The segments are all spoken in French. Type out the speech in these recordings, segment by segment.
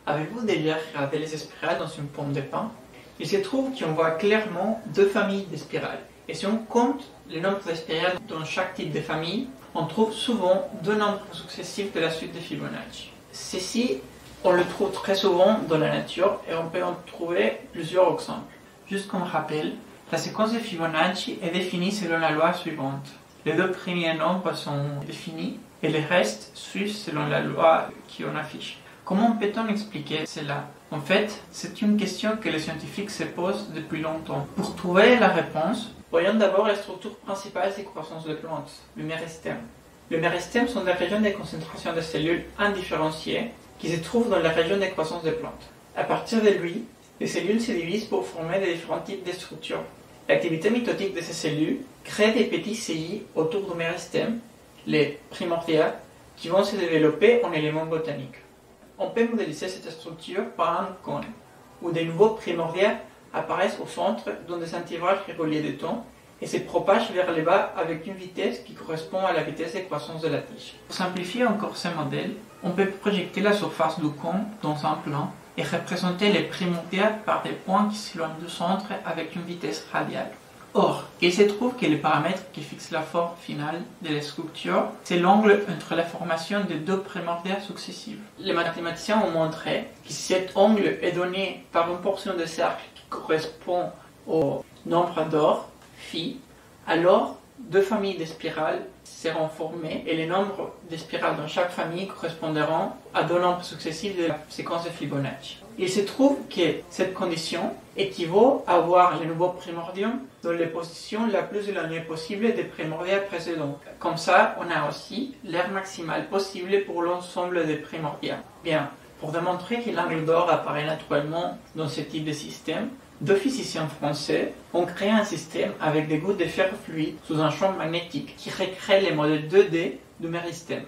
Avez-vous déjà regardé les spirales dans une pomme de pin? Il se trouve qu'on voit clairement deux familles de spirales. Et si on compte le nombre de spirales dans chaque type de famille, on trouve souvent deux nombres successifs de la suite de Fibonacci. Ceci, on le trouve très souvent dans la nature et on peut en trouver plusieurs exemples. Juste comme rappel, la séquence de Fibonacci est définie selon la loi suivante. Les deux premiers nombres sont définis et le reste suit selon la loi qu'on affiche. Comment peut-on expliquer cela? En fait, c'est une question que les scientifiques se posent depuis longtemps. Pour trouver la réponse, voyons d'abord la structure principale de croissance de plantes, le méristème. Les méristèmes sont des régions de concentration de cellules indifférenciées qui se trouvent dans la région de croissance des plantes. À partir de lui, les cellules se divisent pour former des différents types de structures. L'activité mitotique de ces cellules crée des petits saillies autour du méristème, les primordia, qui vont se développer en éléments botaniques. On peut modéliser cette structure par un cône, où de nouveaux primordia apparaissent au centre dans des intervalles réguliers de temps et se propagent vers le bas avec une vitesse qui correspond à la vitesse de croissance de la tige. Pour simplifier encore ce modèle, on peut projeter la surface du cône dans un plan et représenter les primordia par des points qui s'éloignent du centre avec une vitesse radiale. Or, il se trouve que le paramètre qui fixe la forme finale de la structure, c'est l'angle entre la formation de deux primordia successives. Les mathématiciens ont montré que si cet angle est donné par une portion de cercle qui correspond au nombre d'or, phi, alors deux familles de spirales seront formées et les nombres de spirales dans chaque famille correspondront à deux nombres successifs de la séquence de Fibonacci. Il se trouve que cette condition équivaut à avoir le nouveau primordium dans les positions la plus éloignée possible des primordia précédents. Comme ça, on a aussi l'aire maximale possible pour l'ensemble des primordia. Bien, pour démontrer que l'angle d'or apparaît naturellement dans ce type de système, deux physiciens français ont créé un système avec des gouttes de fer fluide sous un champ magnétique qui recrée les modèles 2D du méristème.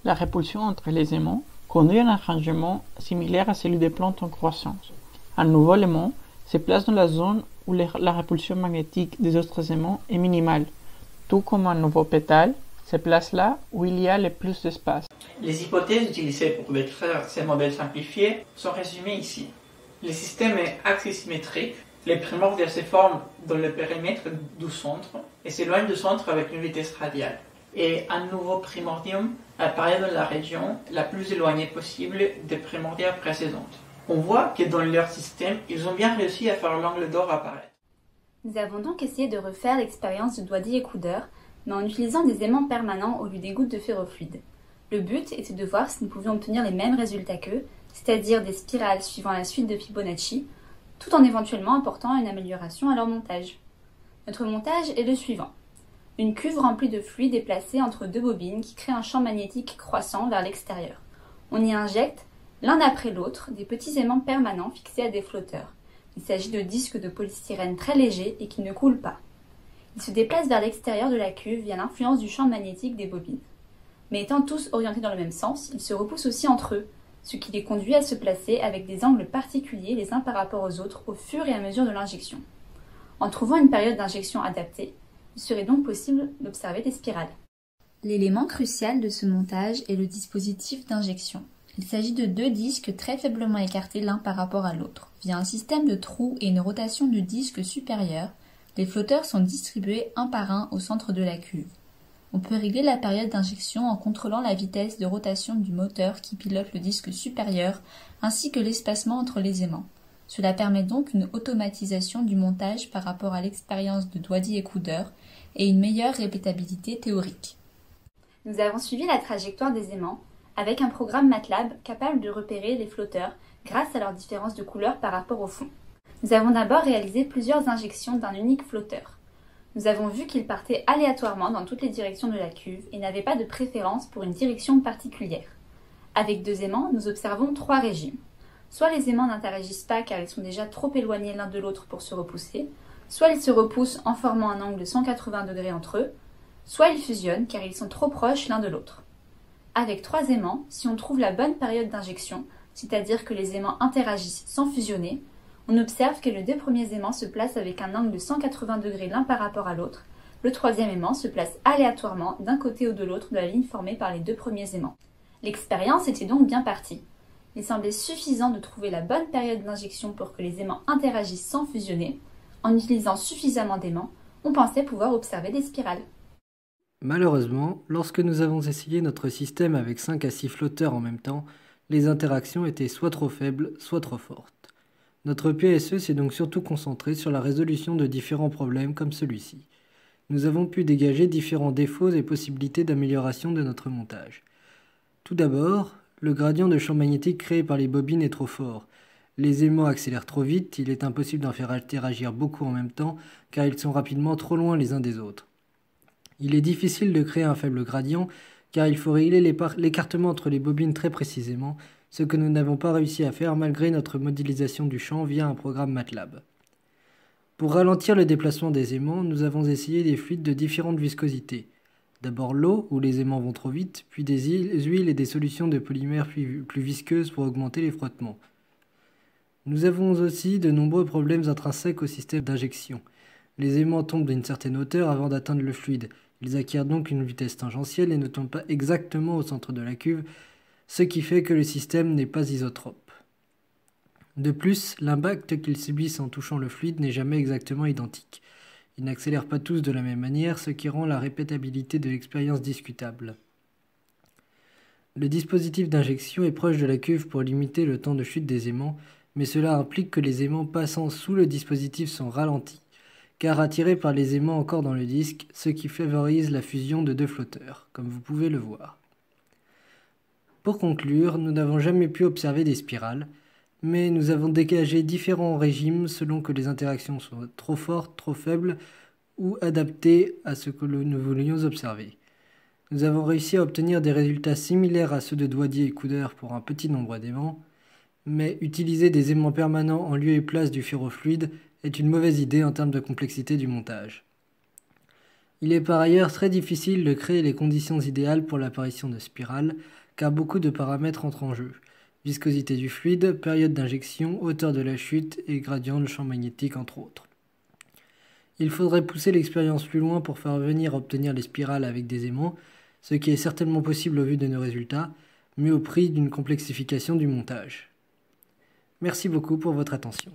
La répulsion entre les aimants conduit à un arrangement similaire à celui des plantes en croissance. Un nouveau aimant se place dans la zone où la répulsion magnétique des autres aimants est minimale, tout comme un nouveau pétale se place là où il y a le plus d'espace. Les hypothèses utilisées pour décrire ces modèles simplifiés sont résumées ici. Le système est axisymétrique, les primordia se forment dans le périmètre du centre et s'éloignent du centre avec une vitesse radiale. Et un nouveau primordium apparaît dans la région la plus éloignée possible des primordia précédentes. On voit que dans leur système, ils ont bien réussi à faire l'angle d'or apparaître. Nous avons donc essayé de refaire l'expérience du doigt-écoudeur, mais en utilisant des aimants permanents au lieu des gouttes de ferrofluide. Le but était de voir si nous pouvions obtenir les mêmes résultats qu'eux, c'est-à-dire des spirales suivant la suite de Fibonacci, tout en éventuellement apportant une amélioration à leur montage. Notre montage est le suivant. Une cuve remplie de fluide est placée entre deux bobines qui créent un champ magnétique croissant vers l'extérieur. On y injecte, l'un après l'autre, des petits aimants permanents fixés à des flotteurs. Il s'agit de disques de polystyrène très légers et qui ne coulent pas. Ils se déplacent vers l'extérieur de la cuve via l'influence du champ magnétique des bobines. Mais étant tous orientés dans le même sens, ils se repoussent aussi entre eux, ce qui les conduit à se placer avec des angles particuliers les uns par rapport aux autres au fur et à mesure de l'injection. En trouvant une période d'injection adaptée, il serait donc possible d'observer des spirales. L'élément crucial de ce montage est le dispositif d'injection. Il s'agit de deux disques très faiblement écartés l'un par rapport à l'autre. Via un système de trous et une rotation du disque supérieur, les flotteurs sont distribués un par un au centre de la cuve. On peut régler la période d'injection en contrôlant la vitesse de rotation du moteur qui pilote le disque supérieur ainsi que l'espacement entre les aimants. Cela permet donc une automatisation du montage par rapport à l'expérience de doigt-écoudeur et une meilleure répétabilité théorique. Nous avons suivi la trajectoire des aimants avec un programme MATLAB capable de repérer les flotteurs grâce à leur différence de couleur par rapport au fond. Nous avons d'abord réalisé plusieurs injections d'un unique flotteur. Nous avons vu qu'il partait aléatoirement dans toutes les directions de la cuve et n'avait pas de préférence pour une direction particulière. Avec deux aimants, nous observons trois régimes. Soit les aimants n'interagissent pas car ils sont déjà trop éloignés l'un de l'autre pour se repousser, soit ils se repoussent en formant un angle de 180 degrés entre eux, soit ils fusionnent car ils sont trop proches l'un de l'autre. Avec trois aimants, si on trouve la bonne période d'injection, c'est-à-dire que les aimants interagissent sans fusionner, on observe que les deux premiers aimants se placent avec un angle de 180 degrés l'un par rapport à l'autre, le troisième aimant se place aléatoirement d'un côté ou de l'autre de la ligne formée par les deux premiers aimants. L'expérience était donc bien partie. Il semblait suffisant de trouver la bonne période d'injection pour que les aimants interagissent sans fusionner. En utilisant suffisamment d'aimants, on pensait pouvoir observer des spirales. Malheureusement, lorsque nous avons essayé notre système avec 5 à 6 flotteurs en même temps, les interactions étaient soit trop faibles, soit trop fortes. Notre PSE s'est donc surtout concentré sur la résolution de différents problèmes comme celui-ci. Nous avons pu dégager différents défauts et possibilités d'amélioration de notre montage. Tout d'abord, le gradient de champ magnétique créé par les bobines est trop fort. Les aimants accélèrent trop vite, il est impossible d'en faire interagir beaucoup en même temps car ils sont rapidement trop loin les uns des autres. Il est difficile de créer un faible gradient car il faut régler l'écartement entre les bobines très précisément, ce que nous n'avons pas réussi à faire malgré notre modélisation du champ via un programme MATLAB. Pour ralentir le déplacement des aimants, nous avons essayé des fluides de différentes viscosités. D'abord l'eau, où les aimants vont trop vite, puis des huiles et des solutions de polymères plus visqueuses pour augmenter les frottements. Nous avons aussi de nombreux problèmes intrinsèques au système d'injection. Les aimants tombent d'une certaine hauteur avant d'atteindre le fluide. Ils acquièrent donc une vitesse tangentielle et ne tombent pas exactement au centre de la cuve, ce qui fait que le système n'est pas isotrope. De plus, l'impact qu'ils subissent en touchant le fluide n'est jamais exactement identique. Ils n'accélèrent pas tous de la même manière, ce qui rend la répétabilité de l'expérience discutable. Le dispositif d'injection est proche de la cuve pour limiter le temps de chute des aimants, mais cela implique que les aimants passant sous le dispositif sont ralentis, car attirés par les aimants encore dans le disque, ce qui favorise la fusion de deux flotteurs, comme vous pouvez le voir. Pour conclure, nous n'avons jamais pu observer des spirales, mais nous avons dégagé différents régimes selon que les interactions soient trop fortes, trop faibles ou adaptées à ce que nous voulions observer. Nous avons réussi à obtenir des résultats similaires à ceux de Dwadi et Couder pour un petit nombre d'aimants, mais utiliser des aimants permanents en lieu et place du ferrofluide est une mauvaise idée en termes de complexité du montage. Il est par ailleurs très difficile de créer les conditions idéales pour l'apparition de spirales, car beaucoup de paramètres entrent en jeu. Viscosité du fluide, période d'injection, hauteur de la chute et gradient de champ magnétique entre autres. Il faudrait pousser l'expérience plus loin pour parvenir à obtenir les spirales avec des aimants, ce qui est certainement possible au vu de nos résultats, mais au prix d'une complexification du montage. Merci beaucoup pour votre attention.